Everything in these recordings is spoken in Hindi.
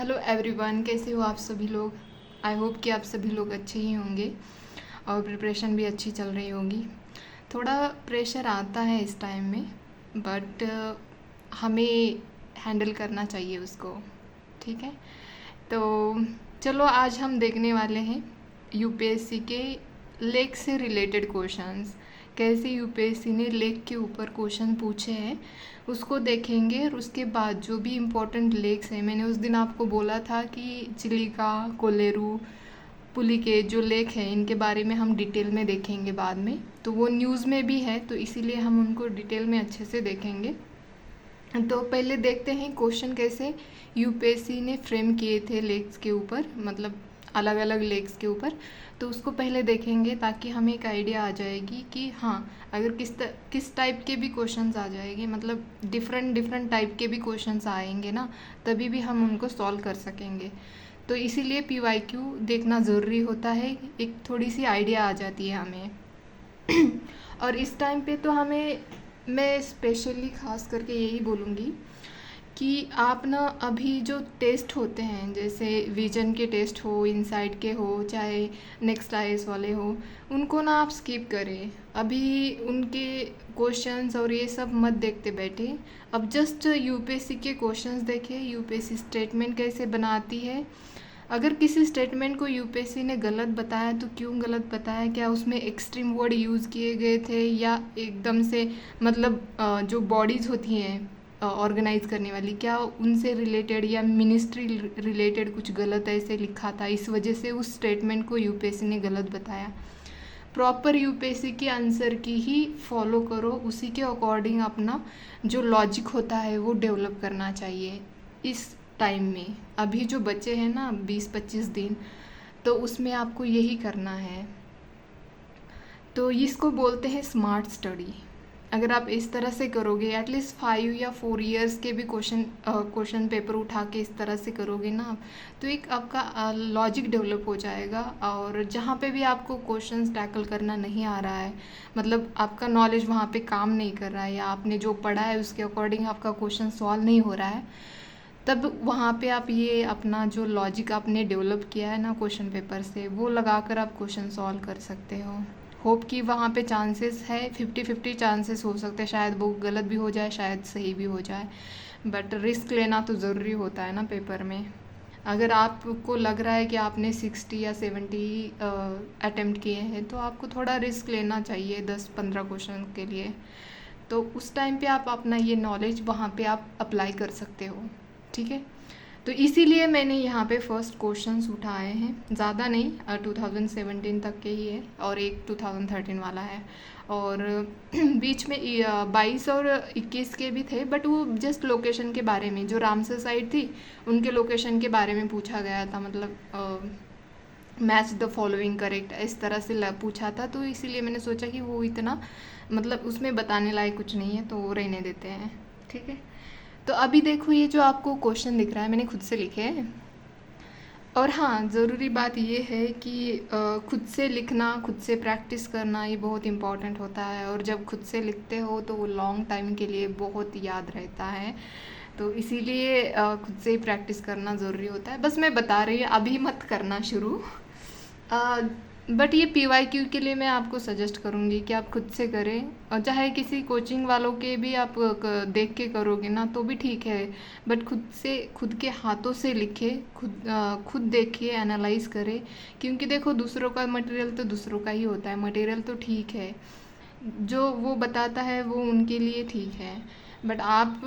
हेलो एवरीवन, कैसे हो आप सभी लोग। आई होप कि आप सभी लोग अच्छे ही होंगे और प्रिपरेशन भी अच्छी चल रही होगी। थोड़ा प्रेशर आता है इस टाइम में, बट हमें हैंडल करना चाहिए उसको। ठीक है, तो चलो आज हम देखने वाले हैं यूपीएससी के लेख से रिलेटेड क्वेश्चंस। कैसे यूपीएससी ने लेख के ऊपर क्वेश्चन पूछे हैं उसको देखेंगे, और उसके बाद जो भी इम्पोर्टेंट लेक्स हैं, मैंने उस दिन आपको बोला था कि चिलिका, कोलेरू, पुली के जो लेक हैं इनके बारे में हम डिटेल में देखेंगे बाद में। तो वो न्यूज़ में भी है, तो इसीलिए हम उनको डिटेल में अच्छे से देखेंगे। तो पहले देखते हैं क्वेश्चन कैसे यूपीएससी ने फ्रेम किए थे लेक्स के ऊपर, मतलब अलग अलग लेक्स के ऊपर। तो उसको पहले देखेंगे ताकि हमें एक आइडिया आ जाएगी कि हाँ, अगर किस टाइप के भी क्वेश्चंस आ जाएंगे, मतलब डिफरेंट डिफरेंट टाइप के भी क्वेश्चंस आएंगे ना, तभी भी हम उनको सॉल्व कर सकेंगे। तो इसीलिए पीवाईक्यू देखना ज़रूरी होता है, एक थोड़ी सी आइडिया आ जाती है हमें। और इस टाइम पे तो मैं स्पेशली ख़ास करके यही बोलूँगी कि आप ना अभी जो टेस्ट होते हैं, जैसे विजन के टेस्ट हो, इनसाइट के हो, चाहे नेक्स्ट आईएएस वाले हो, उनको ना आप स्किप करें। अभी उनके क्वेश्चंस और ये सब मत देखते बैठे। अब जस्ट यूपीएससी के क्वेश्चंस देखें, यूपीएससी स्टेटमेंट कैसे बनाती है। अगर किसी स्टेटमेंट को यूपीएससी ने गलत बताया तो क्यों गलत बताया, क्या उसमें एक्सट्रीम वर्ड यूज़ किए गए थे, या एकदम से मतलब जो बॉडीज़ होती हैं ऑर्गेनाइज करने वाली, क्या उनसे रिलेटेड या मिनिस्ट्री रिलेटेड कुछ गलत ऐसे लिखा था, इस वजह से उस स्टेटमेंट को यूपीएससी ने गलत बताया। प्रॉपर यूपीएससी के आंसर की ही फॉलो करो, उसी के अकॉर्डिंग अपना जो लॉजिक होता है वो डेवलप करना चाहिए इस टाइम में। अभी जो बचे हैं ना 20-25 दिन, तो उसमें आपको यही करना है। तो इसको बोलते हैं स्मार्ट स्टडी। अगर आप इस तरह से करोगे, एटलीस्ट 5 या 4 ईयर्स के भी क्वेश्चन पेपर उठा के इस तरह से करोगे ना आप, तो एक आपका लॉजिक डेवलप हो जाएगा। और जहाँ पे भी आपको क्वेश्चंस टैकल करना नहीं आ रहा है, मतलब आपका नॉलेज वहाँ पे काम नहीं कर रहा है, या आपने जो पढ़ा है उसके अकॉर्डिंग आपका क्वेश्चन सॉल्व नहीं हो रहा है, तब वहाँ पे आप ये अपना जो लॉजिक आपने डेवलप किया है ना क्वेश्चन पेपर से, वो लगाकर आप क्वेश्चन सॉल्व कर सकते हो। होप कि वहाँ पे चांसेस है, 50-50 चांसेस हो सकते हैं, शायद वो गलत भी हो जाए, शायद सही भी हो जाए, बट रिस्क लेना तो ज़रूरी होता है ना पेपर में। अगर आपको लग रहा है कि आपने 60 या 70 अटेम्प्ट किए हैं, तो आपको थोड़ा रिस्क लेना चाहिए 10-15 क्वेश्चन के लिए। तो उस टाइम पे आप अपना ये नॉलेज वहाँ पे आप अप्लाई कर सकते हो। ठीक है, तो इसीलिए मैंने यहाँ पे फर्स्ट क्वेश्चंस उठाए हैं, ज़्यादा नहीं, 2017 तक के ही है, और एक 2013 वाला है, और बीच में 22 और 21 के भी थे, बट वो जस्ट लोकेशन के बारे में, जो रामसर साइड थी उनके लोकेशन के बारे में पूछा गया था, मतलब मैच द फॉलोइंग करेक्ट इस तरह से पूछा था। तो इसीलिए मैंने सोचा कि वो इतना मतलब उसमें बताने लायक कुछ नहीं है, तो रहने देते हैं। ठीक है, तो अभी देखो ये जो आपको क्वेश्चन दिख रहा है मैंने खुद से लिखे हैं। और हाँ, ज़रूरी बात ये है कि खुद से लिखना, खुद से प्रैक्टिस करना, ये बहुत इम्पॉर्टेंट होता है, और जब खुद से लिखते हो तो वो लॉन्ग टाइम के लिए बहुत याद रहता है। तो इसीलिए खुद से ही प्रैक्टिस करना ज़रूरी होता है। बस मैं बता रही हूँ, अभी मत करना शुरू, बट ये पीवाईक्यू के लिए मैं आपको सजेस्ट करूँगी कि आप खुद से करें, और चाहे किसी कोचिंग वालों के भी आप देख के करोगे ना तो भी ठीक है, बट खुद से, खुद के हाथों से लिखे, खुद देखिए, एनालाइज करें। क्योंकि देखो, दूसरों का मटेरियल तो दूसरों का ही होता है, मटेरियल तो ठीक है, जो वो बताता है वो उनके लिए ठीक है, बट आप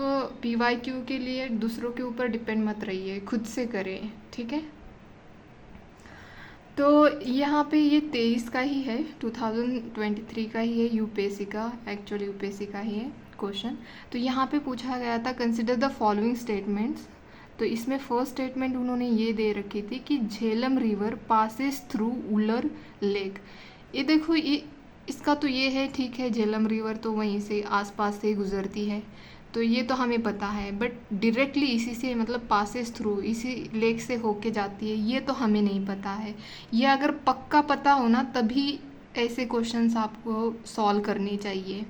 पीवाईक्यू के लिए दूसरों के ऊपर डिपेंड मत रहिए, खुद से करें। ठीक है, तो यहाँ पे ये 23 का ही है, 2023 का ही है, यूपीएससी का, एक्चुअली यूपीएससी का ही है क्वेश्चन। तो यहाँ पे पूछा गया था कंसिडर द फॉलोइंग स्टेटमेंट्स। तो इसमें फर्स्ट स्टेटमेंट उन्होंने ये दे रखी थी कि झेलम रिवर पासेस थ्रू उलर लेक। ये देखो, ये इसका तो ये है, ठीक है, झेलम रिवर तो वहीं से आसपास से गुजरती है, तो ये तो हमें पता है, बट डायरेक्टली इसी से, मतलब पासेस थ्रू इसी लेक से होके जाती है, ये तो हमें नहीं पता है। ये अगर पक्का पता हो ना, तभी ऐसे क्वेश्चंस आपको सॉल्व करने चाहिए।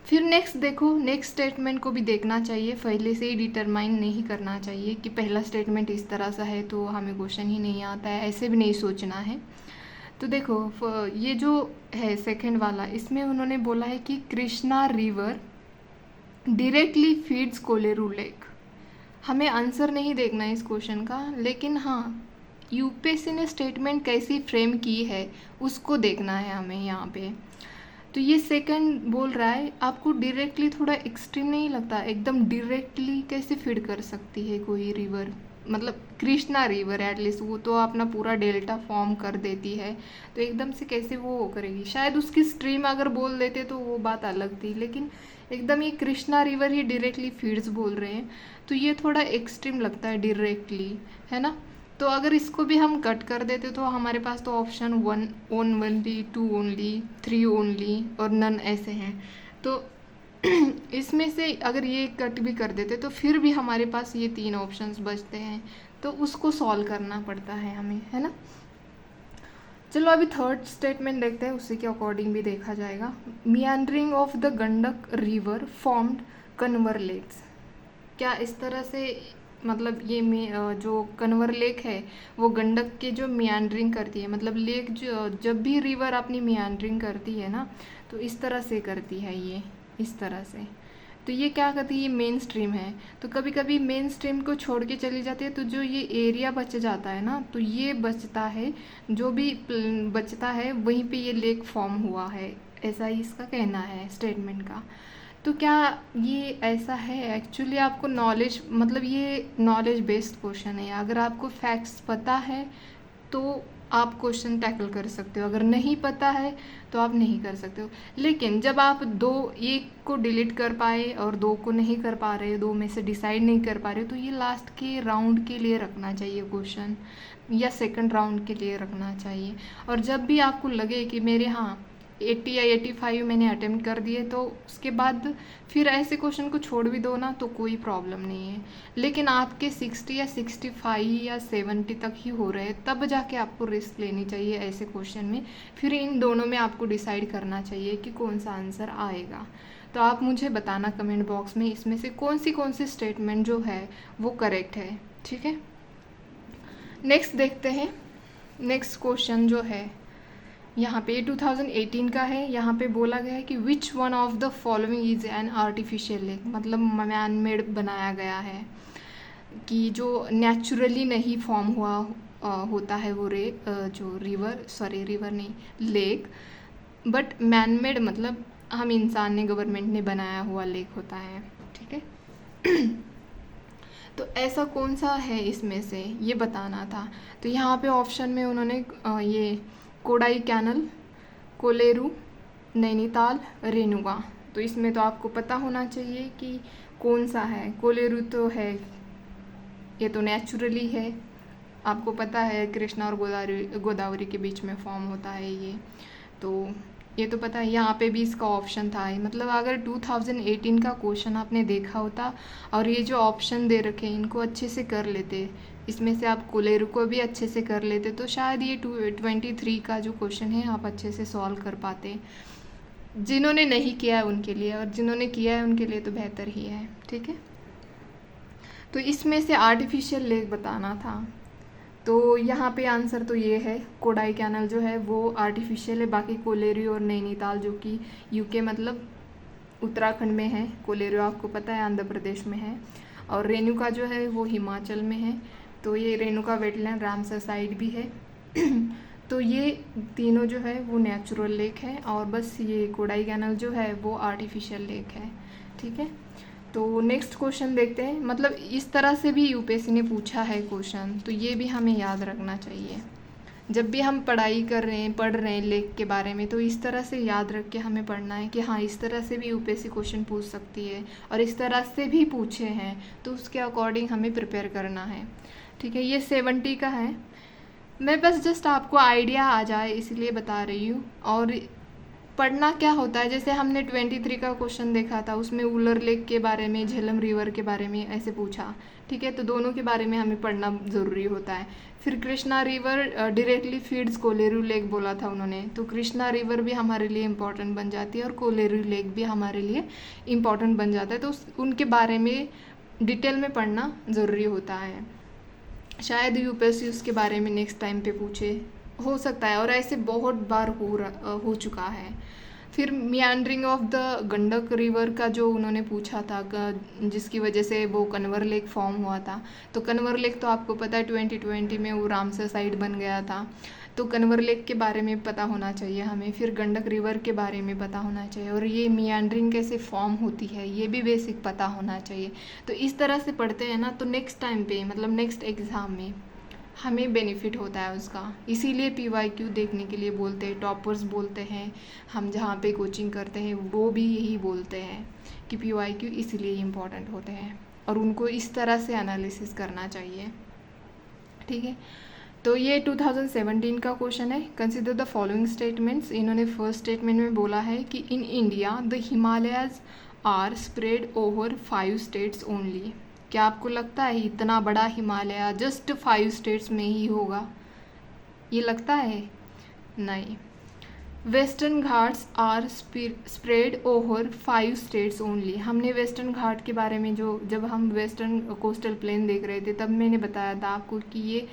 फिर नेक्स्ट देखो, नेक्स्ट स्टेटमेंट को भी देखना चाहिए, पहले से ही डिटरमाइन नहीं करना चाहिए कि पहला स्टेटमेंट इस तरह सा है तो हमें क्वेश्चन ही नहीं आता है, ऐसे भी नहीं सोचना है। तो देखो ये जो है सेकंड वाला, इसमें उन्होंने बोला है कि Krishna river directly feeds Kolleru lake. हमें आंसर नहीं देखना है इस क्वेश्चन का, लेकिन हाँ यूपीएससी ने स्टेटमेंट कैसी फ्रेम की है उसको देखना है हमें यहाँ पे। तो ये सेकंड बोल रहा है आपको डायरेक्टली थोड़ा एक्सट्रीम नहीं लगता, एकदम डायरेक्टली कैसे फीड कर सकती है कोई रिवर, मतलब कृष्णा रिवर एटलीस्ट वो तो अपना पूरा डेल्टा फॉर्म कर देती है, तो एकदम से कैसे वो करेगी। शायद उसकी स्ट्रीम अगर बोल देते तो वो बात अलग थी, लेकिन एकदम ये कृष्णा रिवर ही डायरेक्टली फीड्स बोल रहे हैं, तो ये थोड़ा एक्सट्रीम लगता है डायरेक्टली, है ना। तो अगर इसको भी हम कट कर देते तो हमारे पास तो ऑप्शन 1 ओनली, 2 ओनली, 3 ओनली और नन ऐसे हैं। तो इसमें से अगर ये कट भी कर देते तो फिर भी हमारे पास ये 3 ऑप्शंस बचते हैं, तो उसको सॉल्व करना पड़ता है हमें, है ना। चलो अभी थर्ड स्टेटमेंट देखते हैं, उसी के अकॉर्डिंग भी देखा जाएगा। Meandering of the Gandak river formed कन्वर लेक्स। क्या इस तरह से मतलब ये जो कन्वर लेक है वो गंडक के जो मियांड्रिंग करती है, मतलब लेक जो जब भी रिवर अपनी मियांड्रिंग करती है ना तो इस तरह से करती है, ये इस तरह से। तो ये क्या करती है, ये मेन स्ट्रीम है, तो कभी कभी मेन स्ट्रीम को छोड़ के चली जाती है, तो जो ये एरिया बच जाता है ना, तो ये बचता है, जो भी बचता है वहीं पे ये लेक फॉर्म हुआ है, ऐसा ही इसका कहना है स्टेटमेंट का। तो क्या ये ऐसा है, एक्चुअली आपको नॉलेज, मतलब ये नॉलेज बेस्ड क्वेश्चन है, अगर आपको फैक्ट्स पता है तो आप क्वेश्चन टैकल कर सकते हो, अगर नहीं पता है तो आप नहीं कर सकते हो। लेकिन जब आप एक को डिलीट कर पाए और 2 को नहीं कर पा रहे, 2 में से डिसाइड नहीं कर पा रहे, तो ये लास्ट के राउंड के लिए रखना चाहिए क्वेश्चन, या सेकंड राउंड के लिए रखना चाहिए। और जब भी आपको लगे कि मेरे 80 या 85 मैंने अटेम्प्ट कर दिए, तो उसके बाद फिर ऐसे क्वेश्चन को छोड़ भी दो ना तो कोई प्रॉब्लम नहीं है। लेकिन आपके 60 या 65 या 70 तक ही हो रहे हैं, तब जाके आपको रिस्क लेनी चाहिए ऐसे क्वेश्चन में। फिर इन दोनों में आपको डिसाइड करना चाहिए कि कौन सा आंसर आएगा। तो आप मुझे बताना कमेंट बॉक्स में इसमें से कौन सी स्टेटमेंट जो है वो करेक्ट है, ठीक है। नेक्स्ट देखते हैं, नेक्स्ट क्वेश्चन जो है यहाँ पे 2018 का है। यहाँ पे बोला गया है कि which one of the following is an artificial lake, मतलब मैन मेड बनाया गया है, कि जो नेचुरली नहीं फॉर्म हुआ होता है वो जो रिवर नहीं, लेक, बट मैन मेड मतलब हम इंसान ने, गवर्नमेंट ने बनाया हुआ लेक होता है, ठीक है। तो ऐसा कौन सा है इसमें से, ये बताना था। तो यहाँ पे ऑप्शन में उन्होंने ये कोडाई कैनल, कोलेरू, नैनीताल, रेणुका, तो इसमें तो आपको पता होना चाहिए कि कौन सा है। कोलेरू तो है, ये तो नेचुरली है, आपको पता है कृष्णा और गोदावरी के बीच में फॉर्म होता है ये, तो ये तो पता है। यहाँ पे भी इसका ऑप्शन था, मतलब अगर 2018 का क्वेश्चन आपने देखा होता और ये जो ऑप्शन दे रखे हैं इनको अच्छे से कर लेते, इसमें से आप कोलेरू को भी अच्छे से कर लेते, तो शायद ये 23 का जो क्वेश्चन है आप अच्छे से सॉल्व कर पाते। जिन्होंने नहीं किया है उनके लिए, और जिन्होंने किया है उनके लिए तो बेहतर ही है, ठीक है। तो इसमें से आर्टिफिशियल लेक बताना था, तो यहाँ पे आंसर तो ये है, कोडाई कैनल जो है वो आर्टिफिशियल है। बाकी कोलेरू और नैनीताल जो कि यूके मतलब उत्तराखंड में है, कोलेरू आपको पता है आंध्र प्रदेश में है, और रेणुका जो है वो हिमाचल में है। तो ये रेणुका वेटलैंड रामसर साइड भी है। तो ये तीनों जो है वो नेचुरल लेक है, और बस ये कोडाई कैनल जो है वो आर्टिफिशियल लेक है, ठीक है। तो नेक्स्ट क्वेश्चन देखते हैं, मतलब इस तरह से भी यूपीएससी ने पूछा है क्वेश्चन, तो ये भी हमें याद रखना चाहिए। जब भी हम पढ़ रहे हैं लेक के बारे में, तो इस तरह से याद रख के हमें पढ़ना है कि हाँ इस तरह से भी यूपीएससी क्वेश्चन पूछ सकती है, और इस तरह से भी पूछे हैं तो उसके अकॉर्डिंग हमें प्रिपेयर करना है, ठीक है। ये 70 का है, मैं बस जस्ट आपको आइडिया आ जाए इसलिए बता रही हूँ, और पढ़ना क्या होता है, जैसे हमने 23 का क्वेश्चन देखा था, उसमें उलर लेक के बारे में, झेलम रिवर के बारे में ऐसे पूछा, ठीक है। तो दोनों के बारे में हमें पढ़ना ज़रूरी होता है। फिर Krishna river directly feeds Kolleru lake बोला था उन्होंने, तो कृष्णा रिवर भी हमारे लिए इम्पॉर्टेंट बन जाती है और कोलेरू लेक भी हमारे लिए इम्पॉर्टेंट बन जाता है। तो उनके बारे में डिटेल में पढ़ना ज़रूरी होता है। शायद यूपीएससी उसके बारे में नेक्स्ट टाइम पे पूछे, हो सकता है, और ऐसे बहुत बार हो चुका है। फिर meandering of the Gandak river का जो उन्होंने पूछा था, जिसकी वजह से वो कन्वर लेक फॉर्म हुआ था। तो कन्वर लेक तो आपको पता है 2020 में वो रामसर साइट बन गया था। तो कन्वर लेक के बारे में पता होना चाहिए हमें, फिर गंडक रिवर के बारे में पता होना चाहिए, और ये मियांडरिंग कैसे फॉर्म होती है ये भी बेसिक पता होना चाहिए। तो इस तरह से पढ़ते हैं ना, तो नेक्स्ट टाइम पे मतलब नेक्स्ट एग्ज़ाम में हमें बेनिफिट होता है उसका। इसीलिए PYQ देखने के लिए बोलते हैं, टॉपर्स बोलते हैं, हम जहाँ पे कोचिंग करते हैं वो भी यही बोलते हैं कि PYQ इसीलिए इम्पॉर्टेंट होते हैं और उनको इस तरह से एनालिसिस करना चाहिए, ठीक है। तो ये 2017 का क्वेश्चन है। Consider the following statements. इन्होंने फर्स्ट स्टेटमेंट में बोला है कि in India the Himalayas are spread over 5 states only. क्या आपको लगता है इतना बड़ा हिमालय जस्ट 5 स्टेट्स में ही होगा? ये लगता है? नहीं। Western Ghats are spread over 5 states only. हमने वेस्टर्न घाट के बारे में जब हम वेस्टर्न कोस्टल प्लेन देख रहे थे तब मैंने बताया था आपको कि ये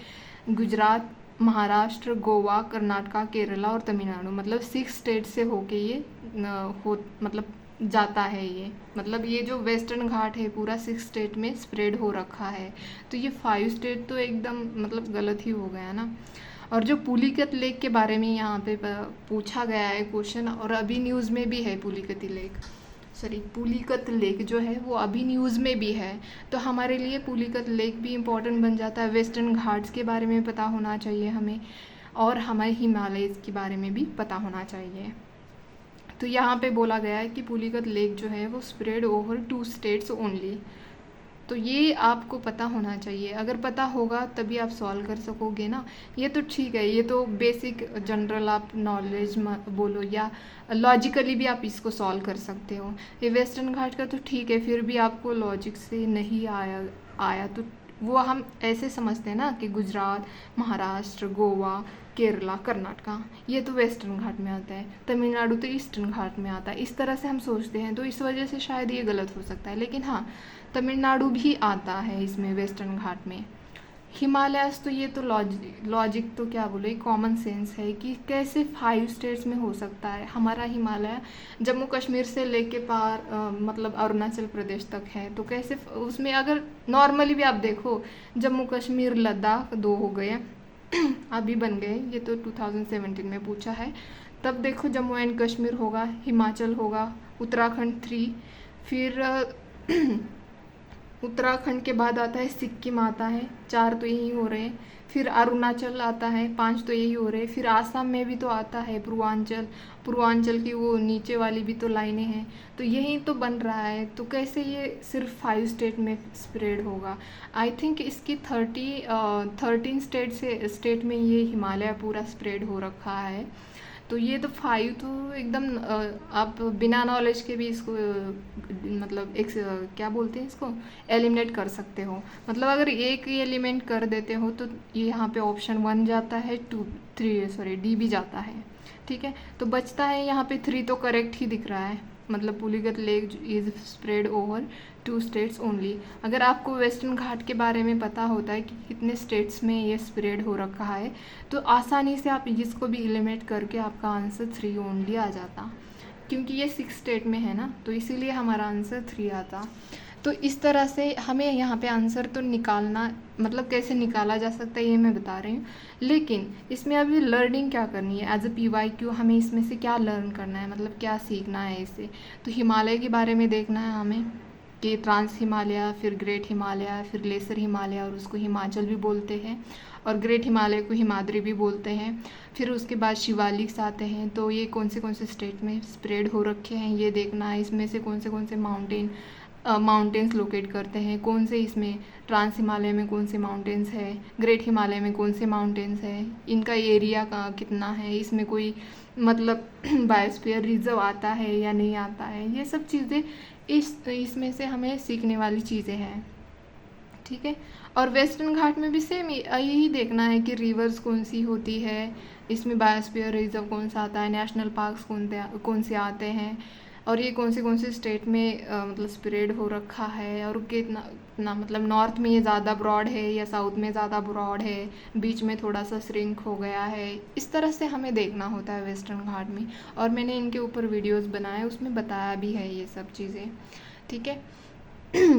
गुजरात, महाराष्ट्र, गोवा, कर्नाटका, केरला और तमिलनाडु मतलब 6 स्टेट से होके ये मतलब जाता है। ये मतलब ये जो वेस्टर्न घाट है पूरा 6 स्टेट में स्प्रेड हो रखा है। तो ये 5 स्टेट तो एकदम मतलब गलत ही हो गया ना। और जो पुलिकत लेक के बारे में यहाँ पे पूछा गया है क्वेश्चन, और अभी न्यूज़ में भी है पुलिकत लेक जो है वो अभी न्यूज़ में भी है। तो हमारे लिए पुलिकत लेक भी इम्पोर्टेंट बन जाता है। वेस्टर्न घाट्स के बारे में पता होना चाहिए हमें, और हमारे हिमालय के बारे में भी पता होना चाहिए। तो यहाँ पे बोला गया है कि पुलिकत लेक जो है वो स्प्रेड ओवर 2 स्टेट्स ओनली। तो ये आपको पता होना चाहिए, अगर पता होगा तभी आप सॉल्व कर सकोगे ना। ये तो ठीक है, ये तो बेसिक जनरल आप नॉलेज बोलो या लॉजिकली भी आप इसको सॉल्व कर सकते हो। ये वेस्टर्न घाट का तो ठीक है, फिर भी आपको लॉजिक से नहीं आया तो वो हम ऐसे समझते हैं ना कि गुजरात, महाराष्ट्र, गोवा, केरला, कर्नाटका ये तो वेस्टर्न घाट में आता है, तमिलनाडु तो ईस्टर्न घाट में आता है, इस तरह से हम सोचते हैं। तो इस वजह से शायद ये गलत हो सकता है, लेकिन हाँ तमिलनाडु भी आता है इसमें वेस्टर्न घाट में। हिमालयस तो ये तो लॉजिक तो क्या बोले, कॉमन सेंस है कि कैसे 5 स्टेट्स में हो सकता है। हमारा हिमालय जम्मू कश्मीर से लेके पार मतलब अरुणाचल प्रदेश तक है, तो कैसे उसमें अगर नॉर्मली भी आप देखो जम्मू कश्मीर, लद्दाख 2 हो गए अभी बन गए, ये तो 2017 में पूछा है। तब देखो जम्मू एंड कश्मीर होगा, हिमाचल होगा, उत्तराखंड 3, फिर उत्तराखंड के बाद आता है सिक्किम आता है, 4 तो यही हो रहे हैं, फिर अरुणाचल आता है, 5 तो यही हो रहे हैं, फिर आसाम में भी तो आता है पूर्वांचल की वो नीचे वाली भी तो लाइनें हैं, तो यही तो बन रहा है। तो कैसे ये सिर्फ 5 स्टेट में स्प्रेड होगा? आई थिंक इसकी 13 स्टेट में ये हिमालय पूरा स्प्रेड हो रखा है। तो ये तो 5 तो एकदम आप बिना नॉलेज के भी इसको मतलब एक क्या बोलते हैं इसको एलिमिनेट कर सकते हो। मतलब अगर एक एलिमेंट कर देते हो तो ये यहाँ पे ऑप्शन 1 जाता है, 3 डी भी जाता है, ठीक है। तो बचता है यहाँ पे 3 तो करेक्ट ही दिख रहा है, मतलब Pulicat lake is spread over 2 states only. अगर आपको वेस्टर्न घाट के बारे में पता होता है कि कितने स्टेट्स में ये स्प्रेड हो रखा है तो आसानी से आप इसको भी एलिमिनेट करके आपका आंसर 3 ओनली आ जाता, क्योंकि ये 6 स्टेट में है ना, तो इसीलिए हमारा आंसर 3 आता। तो इस तरह से हमें यहाँ पे आंसर तो निकालना, मतलब कैसे निकाला जा सकता है ये मैं बता रही हूँ, लेकिन इसमें अभी लर्निंग क्या करनी है एज अ PYQ, हमें इसमें से क्या लर्न करना है, मतलब क्या सीखना है इससे। तो हिमालय के बारे में देखना है हमें कि ट्रांस हिमालय, फिर ग्रेट हिमालय, फिर लेसर हिमालय, और उसको हिमाचल भी बोलते हैं, और ग्रेट हिमालय को हिमाद्री भी बोलते हैं। फिर उसके बाद शिवालिक्स आते हैं, तो ये कौन से स्टेट में स्प्रेड हो रखे हैं ये देखना है। इसमें से कौन से माउंटेन माउंटेन्स लोकेट करते हैं, कौन से इसमें ट्रांस हिमालय में कौन से माउंटेन्स है, ग्रेट हिमालय में कौन से माउंटेन्स है, इनका एरिया का कितना है, इसमें कोई मतलब बायोस्फीयर रिजर्व आता है या नहीं आता है, ये सब चीज़ें इसमें से हमें सीखने वाली चीज़ें हैं। ठीक है। और वेस्टर्न घाट में भी सेम यही देखना है कि रिवर्स कौन सी होती है, इसमें बायोस्फीयर रिजर्व कौन सा आता है, नेशनल पार्क्स कौन से आते हैं, और ये कौन से स्टेट में मतलब स्प्रेड हो रखा है, और कितना मतलब नॉर्थ में ये ज़्यादा ब्रॉड है या साउथ में ज़्यादा ब्रॉड है, बीच में थोड़ा सा श्रिंक हो गया है। इस तरह से हमें देखना होता है वेस्टर्न घाट में, और मैंने इनके ऊपर वीडियोस बनाए, उसमें बताया भी है ये सब चीज़ें। ठीक है।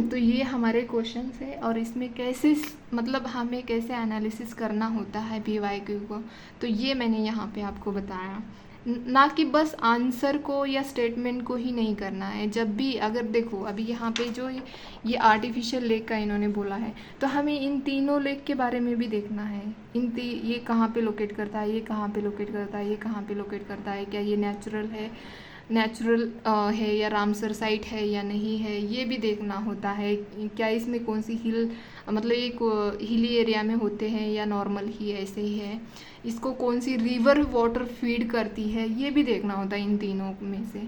तो ये हमारे क्वेश्चंस है, और इसमें कैसे मतलब हमें कैसे एनालिसिस करना होता है PYQ को, तो ये मैंने यहाँ पे आपको बताया। ना कि बस आंसर को या स्टेटमेंट को ही नहीं करना है। जब भी अगर देखो अभी यहाँ पे जो ये आर्टिफिशियल लेक का इन्होंने बोला है, तो हमें इन तीनों लेक के बारे में भी देखना है। ये कहाँ पे लोकेट करता है, ये कहाँ पे लोकेट करता है, ये कहाँ पे लोकेट करता है, क्या ये नेचुरल है या रामसर साइट है या नहीं है, ये भी देखना होता है। क्या इसमें कौन सी हिल मतलब एक हिली एरिया में होते हैं या नॉर्मल ही ऐसे ही है, इसको कौन सी रिवर वाटर फीड करती है, ये भी देखना होता है इन तीनों में से।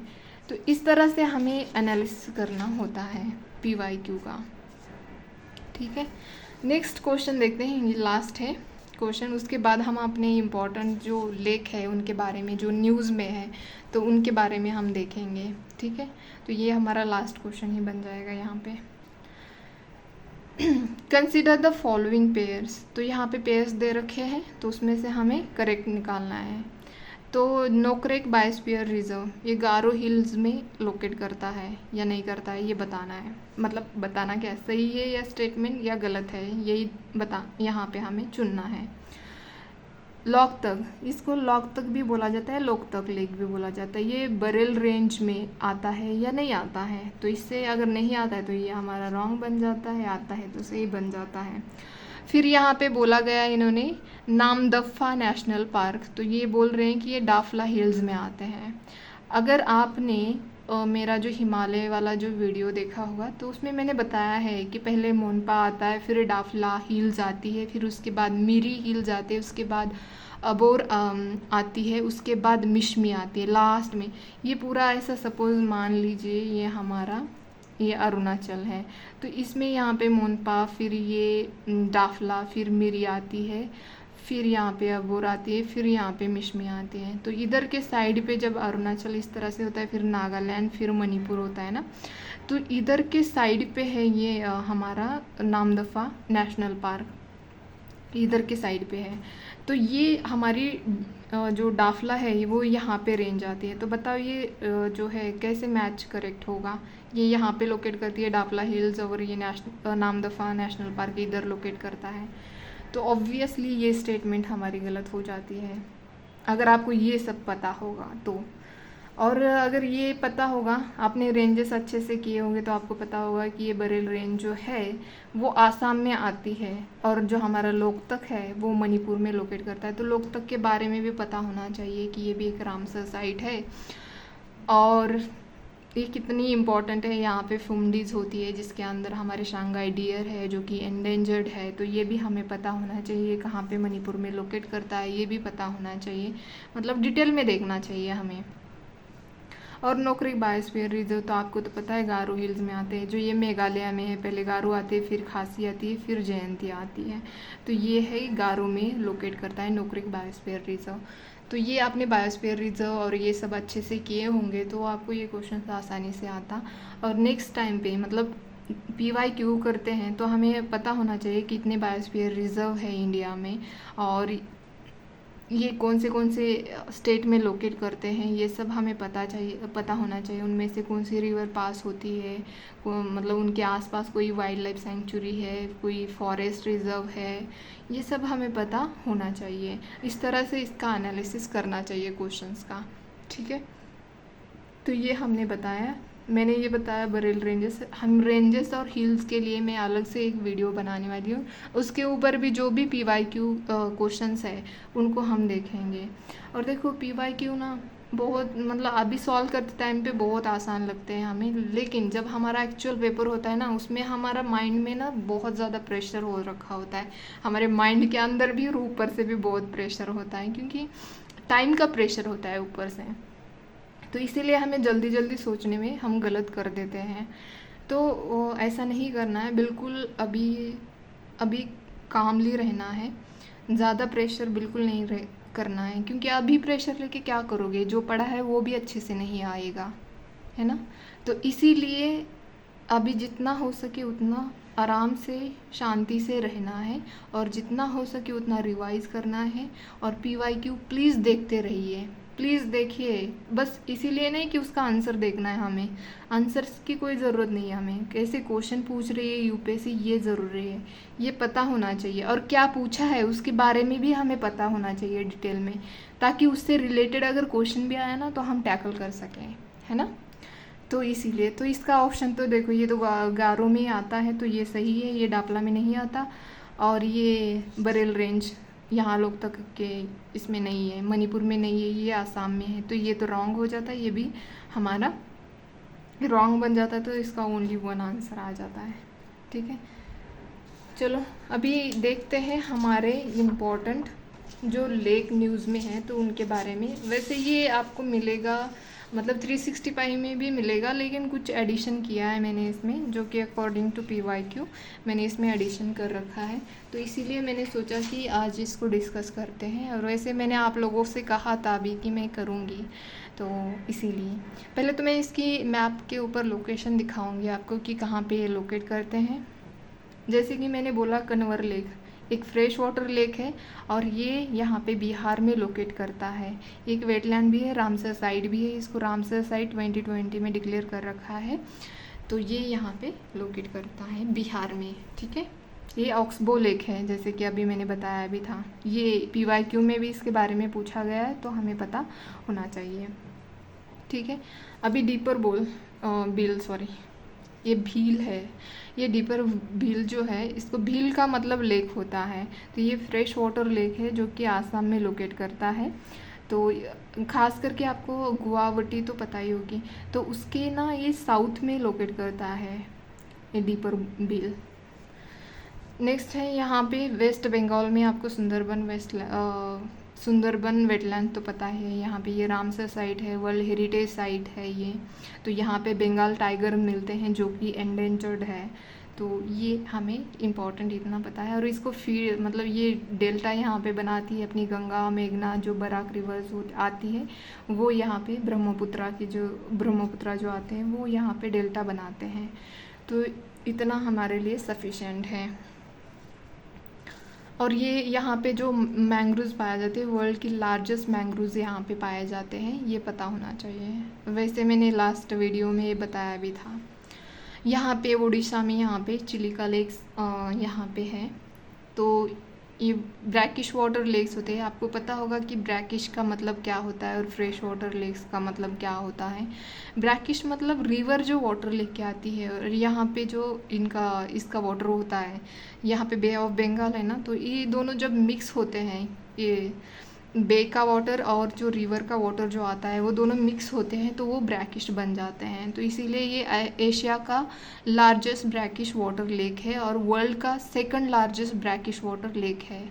तो इस तरह से हमें एनालिसिस करना होता है PYQ का। ठीक है। नेक्स्ट क्वेश्चन देखते हैं, ये लास्ट है क्वेश्चन, उसके बाद हम अपने इम्पोर्टेंट जो लेक है उनके बारे में जो न्यूज़ में है तो उनके बारे में हम देखेंगे। ठीक है। तो ये हमारा लास्ट क्वेश्चन ही बन जाएगा यहाँ पे। कंसिडर द फॉलोइंग पेयर्स, तो यहाँ पे पेयर्स दे रखे हैं, तो उसमें से हमें करेक्ट निकालना है। तो नोकरेक बायोस्फीयर रिजर्व ये गारो हिल्स में लोकेट करता है या नहीं करता है, ये बताना है। मतलब बताना क्या, सही है या स्टेटमेंट या गलत है, यही यहाँ पे हमें चुनना है। लोकतक, इसको लोकतक भी बोला जाता है, लोकतक लेक भी बोला जाता है, ये बरेल रेंज में आता है या नहीं आता है, तो इससे अगर नहीं आता है तो ये हमारा रॉन्ग बन जाता है, आता है तो सही बन जाता है। फिर यहाँ पे बोला गया इन्होंने नामदफा नेशनल पार्क, तो ये बोल रहे हैं कि ये डाफला हिल्स में आते हैं। अगर आपने मेरा जो हिमालय वाला जो वीडियो देखा होगा तो उसमें मैंने बताया है कि पहले मोनपा आता है, फिर डाफला हिल्स आती है, फिर उसके बाद मिरी हिल्स आते हैं, उसके बाद अबोर आती है, उसके बाद मिशमी आती है लास्ट में। ये पूरा ऐसा सपोज मान लीजिए ये अरुणाचल है, तो इसमें यहाँ पे मोनपा, फिर ये डाफला, फिर मिरी आती है, फिर यहाँ पे अबोर आती है, फिर यहाँ पे मिशमी आती है। तो इधर के साइड पे जब अरुणाचल इस तरह से होता है, फिर नागालैंड, फिर मणिपुर होता है ना, तो इधर के साइड पे है ये हमारा नामदफा नेशनल पार्क, इधर के साइड पे है। तो ये हमारी जो डाफला है वो यहाँ पे रेंज आती है। तो बताओ ये जो है कैसे मैच करेक्ट होगा। ये यहाँ पे लोकेट करती है डाफला हिल्स, और ये नामदफा नेशनल पार्क इधर लोकेट करता है। तो ऑब्वियसली ये स्टेटमेंट हमारी गलत हो जाती है अगर आपको ये सब पता होगा तो। और अगर ये पता होगा, आपने रेंजेस अच्छे से किए होंगे तो आपको पता होगा कि ये बरेल रेंज जो है वो आसाम में आती है, और जो हमारा लोकतक है वो मणिपुर में लोकेट करता है। तो लोकतक के बारे में भी पता होना चाहिए कि ये भी एक रामसर साइट है, और ये कितनी इम्पॉर्टेंट है। यहाँ पे फुमडीज होती है जिसके अंदर हमारे शांघाई डियर है जो कि एंडेंजर्ड है, तो ये भी हमें पता होना चाहिए कहाँ पे मणिपुर में लोकेट करता है, ये भी पता होना चाहिए, मतलब डिटेल में देखना चाहिए हमें। और नोकरेक बायोस्फीयर रिजर्व तो आपको तो पता है गारो हिल्स में आते हैं, जो ये मेघालय में है। पहले गारो आती है, फिर खासी आती है, फिर जयंती आती है। तो ये है गारो में लोकेट करता है नोकरेक बायोस्फीयर रिजर्व। तो ये आपने बायोस्फीयर रिजर्व और ये सब अच्छे से किए होंगे तो आपको ये क्वेश्चन आसानी से आता। और नेक्स्ट टाइम पे मतलब PYQ करते हैं तो हमें पता होना चाहिए कि कितने बायोस्फीयर रिजर्व है इंडिया में, और ये कौन से स्टेट में लोकेट करते हैं, ये सब हमें पता होना चाहिए। उनमें से कौन सी रिवर पास होती है, मतलब उनके आसपास कोई वाइल्ड लाइफ सेंचुरी है, कोई फॉरेस्ट रिजर्व है, ये सब हमें पता होना चाहिए। इस तरह से इसका एनालिसिस करना चाहिए क्वेश्चंस का। ठीक है। तो ये हमने बताया, मैंने ये बताया बरेल रेंजेस। हम रेंजेस और हिल्स के लिए मैं अलग से एक वीडियो बनाने वाली हूँ, उसके ऊपर भी जो भी PYQ क्वेश्चंस है उनको हम देखेंगे। और देखो PYQ ना बहुत मतलब अभी सॉल्व करते टाइम पे बहुत आसान लगते हैं हमें, लेकिन जब हमारा एक्चुअल पेपर होता है ना, उसमें हमारा माइंड में ना बहुत ज़्यादा प्रेशर हो रखा होता है। हमारे माइंड के अंदर भी और ऊपर से भी बहुत प्रेशर होता है, क्योंकि टाइम का प्रेशर होता है ऊपर से। तो इसीलिए हमें जल्दी जल्दी सोचने में हम गलत कर देते हैं। तो ऐसा नहीं करना है बिल्कुल। अभी अभी कामली रहना है, ज़्यादा प्रेशर बिल्कुल नहीं करना है, क्योंकि अभी प्रेशर लेके क्या करोगे, जो पढ़ा है वो भी अच्छे से नहीं आएगा, है ना। तो इसीलिए अभी जितना हो सके उतना आराम से शांति से रहना है, और जितना हो सके उतना रिवाइज करना है। और PYQ प्लीज़ देखते रहिए, प्लीज़ देखिए। बस इसीलिए नहीं कि उसका आंसर देखना है, हमें आंसर्स की कोई ज़रूरत नहीं है, हमें कैसे क्वेश्चन पूछ रही है UPSC ये ज़रूरी है, ये पता होना चाहिए। और क्या पूछा है उसके बारे में भी हमें पता होना चाहिए डिटेल में, ताकि उससे रिलेटेड अगर क्वेश्चन भी आया ना तो हम टैकल कर सकें, है ना। तो इसीलिए तो इसका ऑप्शन तो देखो, ये तो गारो में आता है तो ये सही है, ये डापला में नहीं आता। और ये बरेल रेंज यहाँ लोग तक के इसमें नहीं है, मणिपुर में नहीं है, ये आसाम में है। तो ये तो रॉन्ग हो जाता है, ये भी हमारा रॉन्ग बन जाता है। तो इसका ओनली वन आंसर आ जाता है, ठीक है। चलो अभी देखते हैं हमारे इम्पोर्टेंट जो लेक न्यूज़ में है तो उनके बारे में। वैसे ये आपको मिलेगा मतलब 365 में भी मिलेगा, लेकिन कुछ एडिशन किया है मैंने इसमें, जो कि अकॉर्डिंग टू PYQ मैंने इसमें एडिशन कर रखा है। तो इसीलिए मैंने सोचा कि आज इसको डिस्कस करते हैं। और वैसे मैंने आप लोगों से कहा था अभी कि मैं करूँगी, तो इसीलिए पहले तो मैं इसकी मैप के ऊपर लोकेशन दिखाऊँगी आपको कि कहाँ पे ये लोकेट करते हैं। जैसे कि मैंने बोला, कन्वर लेक एक फ्रेश वाटर लेक है, और ये यहाँ पे बिहार में लोकेट करता है। एक वेटलैंड भी है, रामसर साइट भी है, इसको रामसर साइट 2020 में डिक्लेयर कर रखा है। तो ये यहाँ पे लोकेट करता है बिहार में, ठीक है। ये ऑक्सबो लेक है, जैसे कि अभी मैंने बताया भी था। ये PYQ में भी इसके बारे में पूछा गया है, तो हमें पता होना चाहिए, ठीक है। अभी डीपर बिल सॉरी ये भील है। ये डीपर भील जो है, इसको भील का मतलब लेक होता है। तो ये फ्रेश वाटर लेक है जो कि आसाम में लोकेट करता है। तो खास करके आपको गुवाहाटी तो पता ही होगी, तो उसके ना ये साउथ में लोकेट करता है ये डीपर भील। नेक्स्ट है यहाँ पे वेस्ट बंगाल में, आपको सुंदरबन वेटलैंड तो पता है। यहाँ पे ये रामसर साइट है, वर्ल्ड हेरिटेज साइट है ये। तो यहाँ पे बंगाल टाइगर मिलते हैं जो कि एंडेंजर्ड है। तो ये हमें इम्पॉर्टेंट इतना पता है। और इसको फीड मतलब ये डेल्टा यहाँ पे बनाती है अपनी गंगा मेघना जो बराक रिवर्स आती है, वो यहाँ पे ब्रह्मपुत्रा जो आते हैं वो यहाँ पे डेल्टा बनाते हैं। तो इतना हमारे लिए सफिशेंट है। और ये यहाँ पे जो मैंग्रोव्स पाए जाते हैं, वर्ल्ड की लार्जेस्ट मैंग्रोव्स यहाँ पे पाए जाते हैं, ये पता होना चाहिए। वैसे मैंने लास्ट वीडियो में ये बताया भी था। यहाँ पे उड़ीसा में यहाँ पे चिलिका लेक्स यहाँ पे है। तो ये ब्रैकिश वाटर लेक्स होते हैं। आपको पता होगा कि ब्रैकिश का मतलब क्या होता है और फ्रेश वाटर लेक्स का मतलब क्या होता है। ब्रैकिश मतलब रिवर जो वाटर लेके आती है, और यहाँ पे जो इसका वाटर होता है, यहाँ पे बे ऑफ बंगाल है ना, तो ये दोनों जब मिक्स होते हैं, ये बे का वाटर और जो रिवर का वाटर जो आता है वो दोनों मिक्स होते हैं, तो वो ब्रैकिश बन जाते हैं। तो इसीलिए ये एशिया का लार्जेस्ट ब्रैकिश वाटर लेक है और वर्ल्ड का second largest brackish water lake है,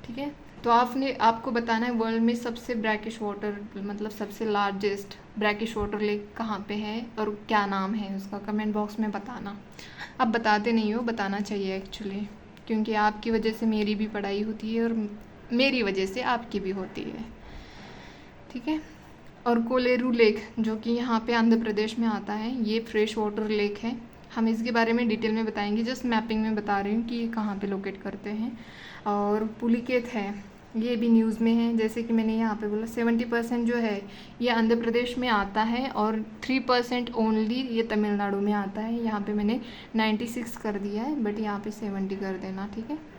ठीक है। तो आपको बताना है वर्ल्ड में सबसे ब्रैकिश वाटर मतलब सबसे लार्जेस्ट ब्रैकिश वाटर लेक कहाँ पे है और क्या नाम है उसका, कमेंट बॉक्स में बताना। आप बताते नहीं हो, बताना चाहिए एक्चुअली, क्योंकि आपकी वजह से मेरी भी पढ़ाई होती है और मेरी वजह से आपकी भी होती है, ठीक है। और कोलेरू लेक जो कि यहाँ पे आंध्र प्रदेश में आता है, ये फ्रेश वाटर लेक है। हम इसके बारे में डिटेल में बताएंगे, जस्ट मैपिंग में बता रही हूँ कि ये कहाँ पे लोकेट करते हैं। और पुलिकेत है, ये भी न्यूज़ में है। जैसे कि मैंने यहाँ पे बोला 70% जो है ये आंध्र प्रदेश में आता है और 3% ओनली ये तमिलनाडु में आता है। यहाँ पे मैंने 96 कर दिया है, बट यहाँ पे 70 कर देना, ठीक है।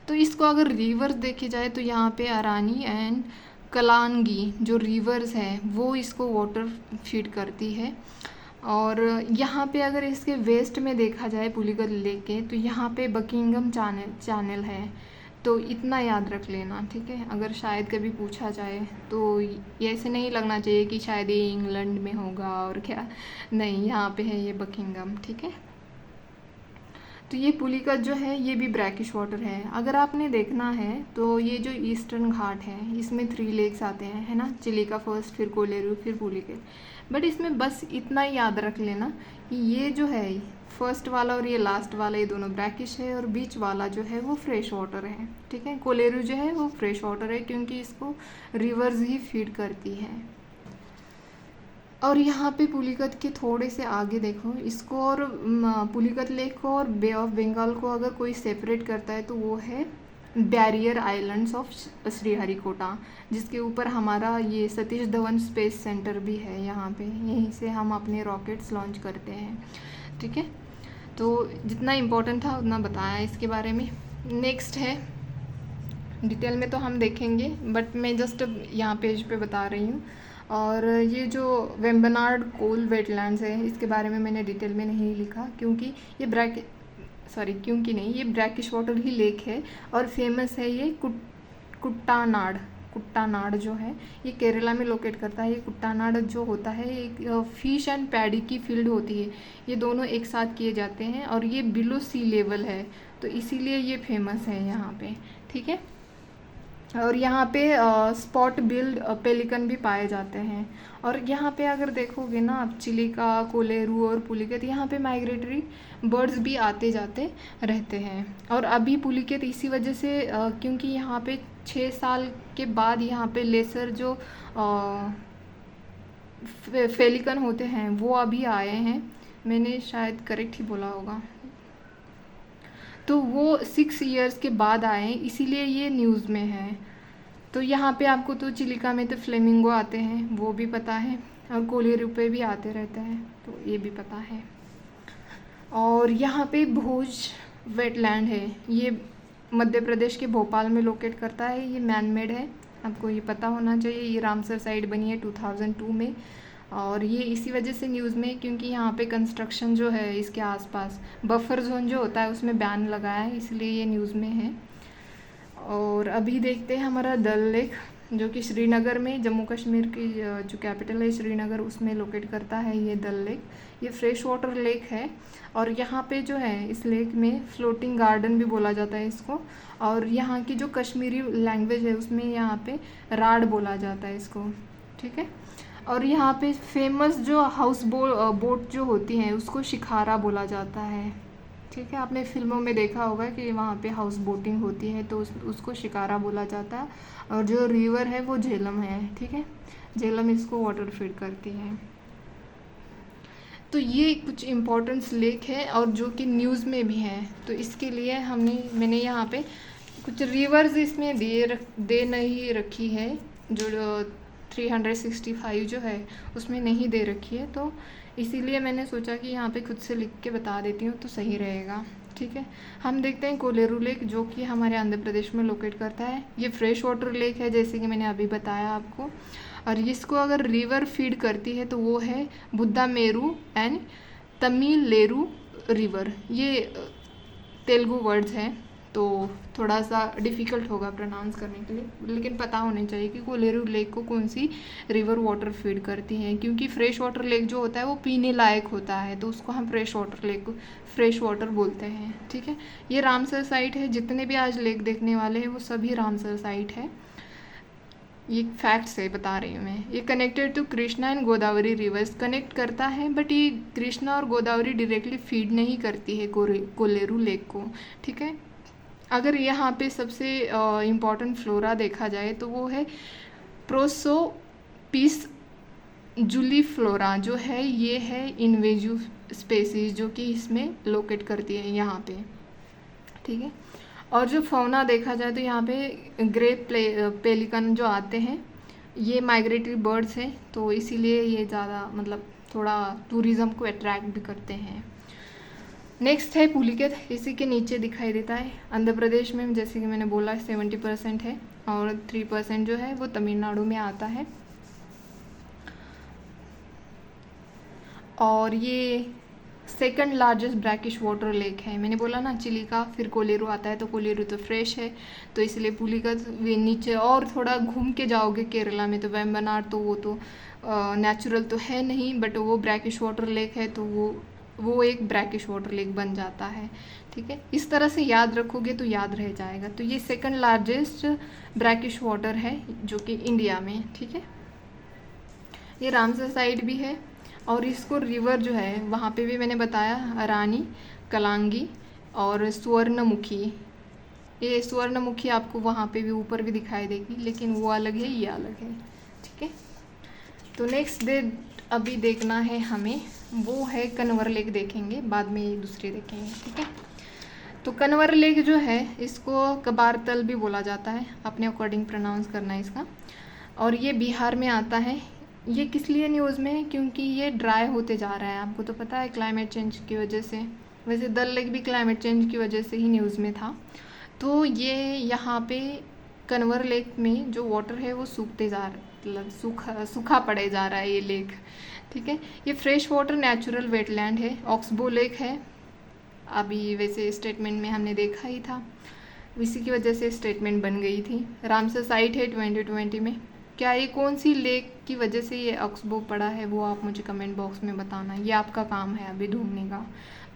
तो इसको अगर रिवर्स देखे जाए तो यहाँ पे अरानी एंड कलानगी जो रिवर्स है वो इसको वाटर फीड करती है। और यहाँ पे अगर इसके वेस्ट में देखा जाए पुलिकल लेक के, तो यहाँ पे बकिंगम चैनल है। तो इतना याद रख लेना, ठीक है। अगर शायद कभी पूछा जाए तो ये ऐसे नहीं लगना चाहिए कि शायद ये इंग्लैंड में होगा और क्या, नहीं, यहाँ पे है ये बकिंगम, ठीक है। तो ये पुलिकत जो है ये भी ब्रैकिश वाटर है। अगर आपने देखना है तो ये जो ईस्टर्न घाट है इसमें 3 लेक्स आते हैं, है ना, चिलिका फर्स्ट, फिर कोलेरू, फिर पुलिकत। बट इसमें बस इतना ही याद रख लेना कि ये जो है फर्स्ट वाला और ये लास्ट वाला ये दोनों ब्रैकिश है, और बीच वाला जो है वो फ्रेश वाटर है, ठीक है। कोलेरू जो है वो फ्रेश वाटर है क्योंकि इसको रिवर्स ही फीड करती है। और यहाँ पे पुलिकत के थोड़े से आगे देखो, इसको और पुलिकत लेक को और बे ऑफ बंगाल को अगर कोई सेपरेट करता है तो वो है बैरियर आइलैंड्स ऑफ श्रीहरिकोटा, जिसके ऊपर हमारा ये सतीश धवन स्पेस सेंटर भी है। यहाँ पे यहीं से हम अपने रॉकेट्स लॉन्च करते हैं, ठीक है। तो जितना इम्पोर्टेंट था उतना बताया इसके बारे में। नेक्स्ट है, डिटेल में तो हम देखेंगे बट मैं जस्ट यहाँ पेज पे बता रही हूँ। और ये जो वेम्बनाड कोल वेटलैंड्स है इसके बारे में मैंने डिटेल में नहीं लिखा क्योंकि ये ये ब्रैकिश वाटर ही लेक है और फेमस है ये कुट्टानाड जो है ये केरला में लोकेट करता है। ये कुट्टानाड जो होता है एक फिश एंड पैडी की फील्ड होती है, ये दोनों एक साथ किए जाते हैं और ये बिलो सी लेवल है, तो इसीलिए ये फेमस है यहाँ पे, ठीक है। और यहाँ पे स्पॉट बिल्ड पेलिकन भी पाए जाते हैं। और यहाँ पे अगर देखोगे ना आप, चिलिका, कोलेरू और पुलिकत, यहाँ पे माइग्रेटरी बर्ड्स भी आते जाते रहते हैं। और अभी पुलिकत इसी वजह से क्योंकि यहाँ पे 6 साल के बाद यहाँ पे लेसर जो पेलिकन होते हैं वो अभी आए हैं, मैंने शायद करेक्ट ही बोला होगा, तो वो 6 इयर्स के बाद आए, इसीलिए ये न्यूज़ में है। तो यहाँ पे आपको तो चिलिका में तो फ्लेमिंगो आते हैं वो भी पता है, और कोलेरू पे भी आते रहते हैं तो ये भी पता है। और यहाँ पे भोज वेटलैंड है, ये मध्य प्रदेश के भोपाल में लोकेट करता है। ये मैन मेड है, आपको ये पता होना चाहिए। ये रामसर साइट बनी है 2002 में, और ये इसी वजह से न्यूज़ में क्योंकि यहाँ पे कंस्ट्रक्शन जो है इसके आसपास बफर जोन जो होता है उसमें बैन लगाया है, इसलिए ये न्यूज़ में है। और अभी देखते हैं हमारा डल लेक, जो कि श्रीनगर में, जम्मू कश्मीर की जो कैपिटल है श्रीनगर, उसमें लोकेट करता है ये डल लेक। ये फ्रेश वाटर लेक है और यहाँ पे जो है इस लेक में फ्लोटिंग गार्डन भी बोला जाता है इसको। और यहाँ की जो कश्मीरी लैंग्वेज है उसमें यहाँ पे राड बोला जाता है इसको, ठीक है। और यहाँ पे फेमस जो हाउस बोट जो होती हैं उसको शिखारा बोला जाता है, ठीक है। आपने फिल्मों में देखा होगा कि वहाँ पे हाउस बोटिंग होती है तो उसको शिकारा बोला जाता है। और जो रिवर है वो झेलम है, ठीक है, झेलम इसको वाटर फीड करती है। तो ये कुछ इम्पोर्टेंस लेक है और जो कि न्यूज़ में भी है, तो इसके लिए मैंने यहाँ पे कुछ रिवर्स इसमें दे नहीं रखी है, जो 365 जो है उसमें नहीं दे रखी है, तो इसीलिए मैंने सोचा कि यहाँ पे खुद से लिख के बता देती हूँ तो सही रहेगा, ठीक है। हम देखते हैं कोलेरू लेक, जो कि हमारे आंध्र प्रदेश में लोकेट करता है। ये फ्रेश वाटर लेक है जैसे कि मैंने अभी बताया आपको, और इसको अगर रिवर फीड करती है तो वो है बुद्धा मेरू एंड तमिलेरू रिवर। ये तेलुगु वर्ड्स हैं तो थोड़ा सा डिफ़िकल्ट होगा प्रोनाउंस करने के लिए, लेकिन पता होने चाहिए कि कोलेरू लेक को कौन सी रिवर वाटर फीड करती हैं, क्योंकि फ्रेश वाटर लेक जो होता है वो पीने लायक होता है तो उसको हम फ्रेश वाटर लेक को फ्रेश वाटर बोलते हैं, ठीक है। ये रामसर साइट है, जितने भी आज लेक देखने वाले हैं वो सभी रामसर साइट है, ये फैक्ट से बता रही हूँ मैं। ये connected to Krishna and Godavari rivers connect करता है, बट ये कृष्णा और गोदावरी डायरेक्टली फीड नहीं करती है कोलेरू लेक को, ठीक है। अगर यहाँ पे सबसे इम्पॉर्टेंट फ्लोरा देखा जाए तो वो है प्रोसोपिस जूलीफ्लोरा, जो है ये है इन्वेजिव स्पेसीज जो कि इसमें लोकेट करती है यहाँ पे, ठीक है। और जो फौना देखा जाए तो यहाँ पे ग्रे पेलिकन जो आते हैं ये माइग्रेटरी बर्ड्स हैं, तो इसीलिए ये ज़्यादा मतलब थोड़ा टूरिज़्म को अट्रैक्ट भी करते हैं। नेक्स्ट है पुलिकत, इसी के नीचे दिखाई देता है। आंध्र प्रदेश में जैसे कि मैंने बोला 70% है और 3% जो है वो तमिलनाडु में आता है। और ये second largest brackish water lake है। मैंने बोला ना चिलिका, फिर कोलेरू आता है, तो कोलेरू तो फ्रेश है, तो इसलिए पुलिकत वे नीचे और थोड़ा घूम के जाओगे केरला में तो वेम्बनाड, तो वो तो नेचुरल तो है नहीं, बट वो ब्रैकिश वाटर लेक है, तो वो एक ब्रैकिश वाटर लेक बन जाता है। ठीक है, इस तरह से याद रखोगे तो याद रह जाएगा। तो ये सेकंड लार्जेस्ट ब्रैकिश वाटर है जो कि इंडिया में। ठीक है, ये रामसर साइड भी है, और इसको रिवर जो है वहाँ पे भी मैंने बताया रानी, कलांगी और स्वर्णमुखी। ये स्वर्णमुखी आपको वहाँ पे भी ऊपर भी दिखाई देगी, लेकिन वो अलग है, ये अलग है। ठीक है, तो नेक्स्ट डे अभी देखना है हमें, वो है कन्वर लेक देखेंगे, बाद में ये दूसरे देखेंगे। ठीक है, तो कन्वर लेक जो है इसको कबारतल भी बोला जाता है, अपने अकॉर्डिंग प्रोनाउंस करना है इसका, और ये बिहार में आता है। ये किस लिए न्यूज़ में है, क्योंकि ये ड्राई होते जा रहा है, आपको तो पता है क्लाइमेट चेंज की वजह से। वैसे डल लेक भी क्लाइमेट चेंज की वजह से ही न्यूज़ में था। तो ये यहाँ पे कन्वर लेक में जो वाटर है वो मतलब सूखा पड़े जा रहा है ये लेक। ठीक है, ये फ्रेश वाटर नेचुरल वेटलैंड है, ऑक्सबो लेक है। अभी वैसे स्टेटमेंट में हमने देखा ही था, इसी की वजह से स्टेटमेंट बन गई थी। रामसर साइट है 2020 में। क्या ये कौन सी लेक की वजह से ये ऑक्सबो पड़ा है वो आप मुझे कमेंट बॉक्स में बताना, ये आपका काम है अभी ढूंढने का।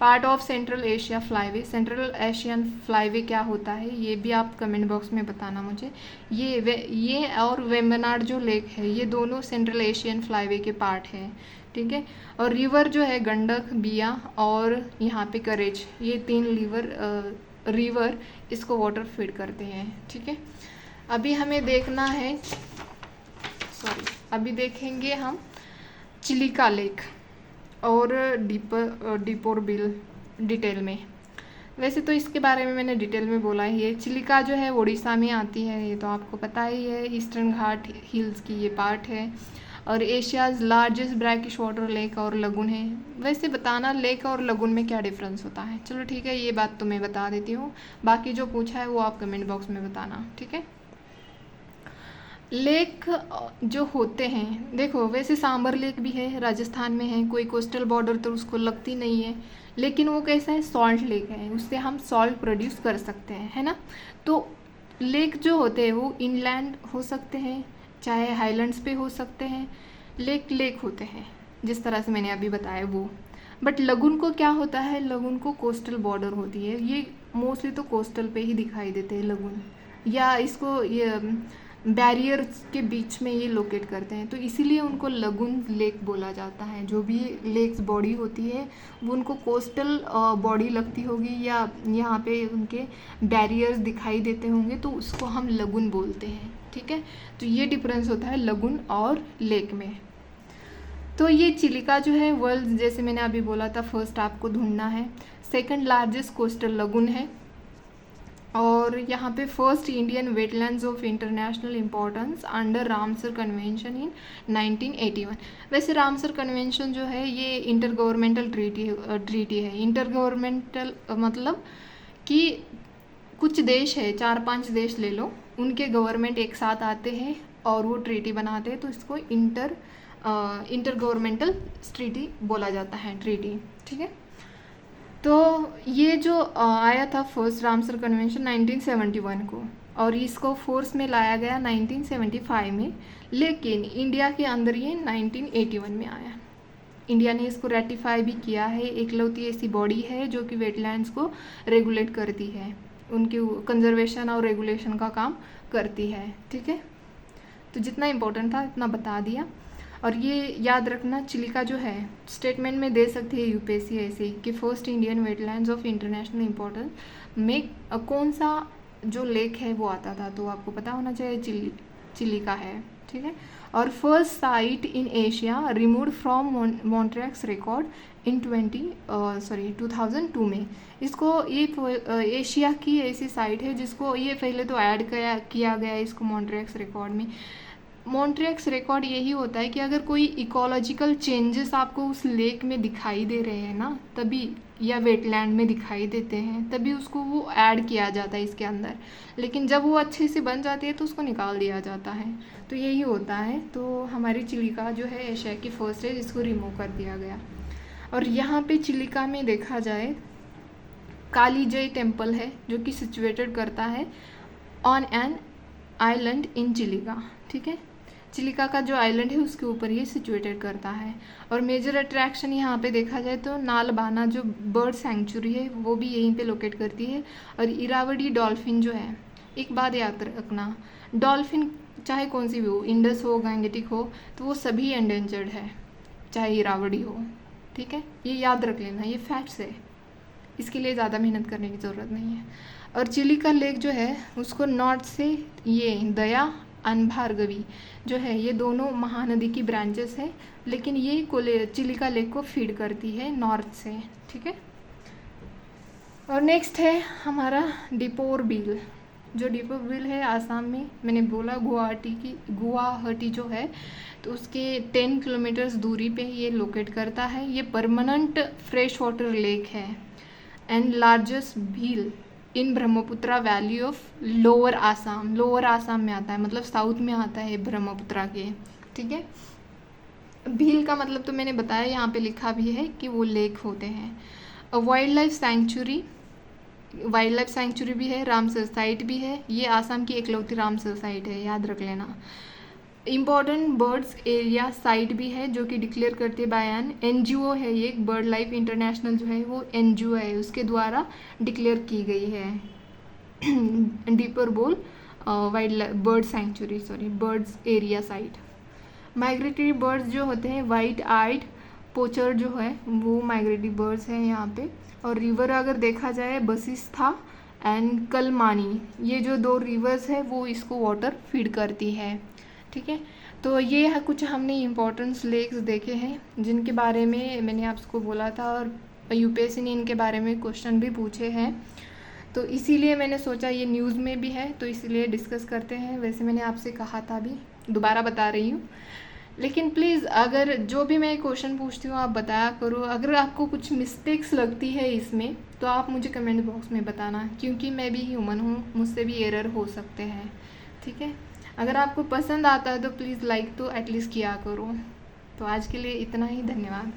Part of central Asia flyway, central Asian flyway क्या होता है ये भी आप कमेंट बॉक्स में बताना मुझे। ये और वेम्बनाड जो लेक है ये दोनों सेंट्रल एशियन फ्लाईवे के पार्ट है। ठीक है, और रिवर जो है गंडक, बिया और यहाँ पे करेज, ये 3 रिवर इसको वाटर फीड करते हैं। ठीक है, अभी हमें देखना है, अभी देखेंगे हम चिलिका लेक और डीपोर बिल डिटेल में। वैसे तो इसके बारे में मैंने डिटेल में बोला ही है। चिलिका जो है उड़ीसा में आती है, ये तो आपको पता ही है, ईस्टर्न घाट हिल्स की ये पार्ट है, और Asia's largest brackish water lake और लगून है। वैसे बताना लेक और लगून में क्या डिफरेंस होता है। चलो ठीक है, ये बात तो मैं बता देती हूँ, बाकी जो पूछा है वो आप कमेंट बॉक्स में बताना। ठीक है, लेक जो होते हैं, देखो वैसे सांबर लेक भी है, राजस्थान में है, कोई कोस्टल बॉर्डर तो उसको लगती नहीं है, लेकिन वो कैसा है, सॉल्ट लेक है, उससे हम सॉल्ट प्रोड्यूस कर सकते हैं, है ना। तो लेक जो होते हैं वो इनलैंड हो सकते हैं, चाहे हाईलैंड्स पे हो सकते हैं, लेक होते हैं जिस तरह से मैंने अभी बताया वो। बट लगून को क्या होता है, लगून को कोस्टल बॉर्डर होती है, ये मोस्टली तो कोस्टल पे ही दिखाई देते हैं लगून, या इसको ये बैरियर्स के बीच में ये लोकेट करते हैं, तो इसीलिए उनको लगून लेक बोला जाता है। जो भी लेक्स बॉडी होती है वो उनको कोस्टल बॉडी लगती होगी, या यहाँ पे उनके बैरियर्स दिखाई देते होंगे, तो उसको हम लगून बोलते हैं। ठीक है, तो ये डिफरेंस होता है लगून और लेक में। तो ये चिलिका जो है वर्ल्ड, जैसे मैंने अभी बोला था, फर्स्ट आपको ढूंढना है, सेकंड लार्जेस्ट कोस्टल लगून है, और यहाँ पे first Indian wetlands of international importance under Ramsar convention in 1981। वैसे रामसर कन्वेंशन जो है ये इंटर गवर्नमेंटल ट्रीटी है। इंटर गवर्नमेंटल मतलब कि कुछ देश है, 4-5 देश ले लो, उनके गवर्नमेंट एक साथ आते हैं और वो ट्रीटी बनाते हैं, तो इसको इंटर गवर्नमेंटल ट्रीटी बोला जाता है, ट्रीटी। ठीक है, तो ये जो आया था फर्स्ट रामसर कन्वेंशन 1971 को, और इसको फोर्स में लाया गया 1975 में, लेकिन इंडिया के अंदर ये 1981 में आया। इंडिया ने इसको रेटिफाई भी किया है। एकलौती ऐसी बॉडी है जो कि वेटलैंड्स को रेगुलेट करती है, उनके कंजर्वेशन और रेगुलेशन का काम करती है। ठीक है, तो जितना इम्पोर्टेंट था इतना बता दिया। और ये याद रखना, चिलिका जो है स्टेटमेंट में दे सकती है यूपीएससी ऐसे ही कि first Indian wetlands of international importance में कौन सा जो लेक है वो आता था, तो आपको पता होना चाहिए चिलिका है। ठीक है, और first sight in Asia removed from Montreux record in 2002 में। इसको ये एशिया की ऐसी साइट है जिसको ये पहले तो ऐड किया गया इसको मॉन्ट्रियक्स रिकॉर्ड में। मॉन्ट्रियक्स रिकॉर्ड यही होता है कि अगर कोई इकोलॉजिकल चेंजेस आपको उस लेक में दिखाई दे रहे हैं ना, तभी, या वेटलैंड में दिखाई देते हैं, तभी उसको वो ऐड किया जाता है इसके अंदर। लेकिन जब वो अच्छे से बन जाती है तो उसको निकाल दिया जाता है। तो यही होता है। तो हमारी चिलिका जो है एशिया की फर्स्ट है जिसको रिमूव कर दिया गया। और यहाँ पे चिलिका में देखा जाए काली जय टेम्पल है जो कि सिचुएटेड करता है on an island in Chilika. ठीक है, चिलिका का जो आइलैंड है उसके ऊपर ये सिचुएटेड करता है। और मेजर अट्रैक्शन यहाँ पे देखा जाए तो नालबाना जो बर्ड सेंचुरी है वो भी यहीं पे लोकेट करती है। और इरावदी डॉल्फिन जो है, एक बात याद रखना, डॉल्फिन चाहे कौन सी भी हो, इंडस हो, गैंगेटिक हो, तो वो सभी एंडेंजर्ड है, चाहे इरावदी हो। ठीक है, ये याद रख लेना, ये फैक्ट्स है, इसके लिए ज़्यादा मेहनत करने की ज़रूरत नहीं है। और चिलिका लेक जो है उसको नॉर्थ से ये दया एंड भार्गवी जो है ये दोनों महानदी की ब्रांचेस है, लेकिन ये चिलिका लेक को फीड करती है नॉर्थ से। ठीक है, और नेक्स्ट है हमारा दीपोर बिल। जो दीपोर बिल है आसाम में, मैंने बोला गुवाहाटी जो है तो उसके 10 किलोमीटर्स दूरी पे ये लोकेट करता है। ये परमानेंट फ्रेश वाटर लेक है and largest Bhil in Brahmaputra valley of lower Assam. Lower Assam में आता है, मतलब साउथ में आता है ब्रह्मपुत्रा के। ठीक है, भील का मतलब तो मैंने बताया, यहाँ पे लिखा भी है कि वो लेक होते हैं। वाइल्ड लाइफ सेंचुरी भी है, रामसर साइट भी है। ये आसाम की एकलौती रामसर साइट है, याद रख लेना। इम्पॉर्टेंट बर्ड्स एरिया साइट भी है जो कि डिक्लेयर करती है बाय एन NGO है। ये एक बर्ड लाइफ इंटरनेशनल जो है वो NGO है, उसके द्वारा डिक्लेयर की गई है दीपर बोल birds area site. Migratory birds जो होते हैं, वाइट आइड पोचर जो है वो माइग्रेटरी बर्ड्स हैं यहाँ पे। और रिवर अगर देखा जाए बसिस्था एंड कलमानी, ये जो 2 रिवर्स है वो इसको वाटर फीड करती है। ठीक है, तो ये है कुछ हमने इम्पोर्टेंस लेक्स देखे हैं जिनके बारे में मैंने आपको बोला था, और UPSC ने इनके बारे में क्वेश्चन भी पूछे हैं, तो इसीलिए मैंने सोचा ये न्यूज़ में भी है तो इसीलिए डिस्कस करते हैं। वैसे मैंने आपसे कहा था, अभी दोबारा बता रही हूँ, लेकिन प्लीज़ अगर जो भी मैं क्वेश्चन पूछती हूँ आप बताया करो। अगर आपको कुछ मिस्टेक्स लगती है इसमें तो आप मुझे कमेंट बॉक्स में बताना, क्योंकि मैं भी ह्यूमन हूँ, मुझसे भी एरर हो सकते हैं। ठीक है, अगर आपको पसंद आता है तो प्लीज़ लाइक तो एटलीस्ट किया करो। तो आज के लिए इतना ही, धन्यवाद।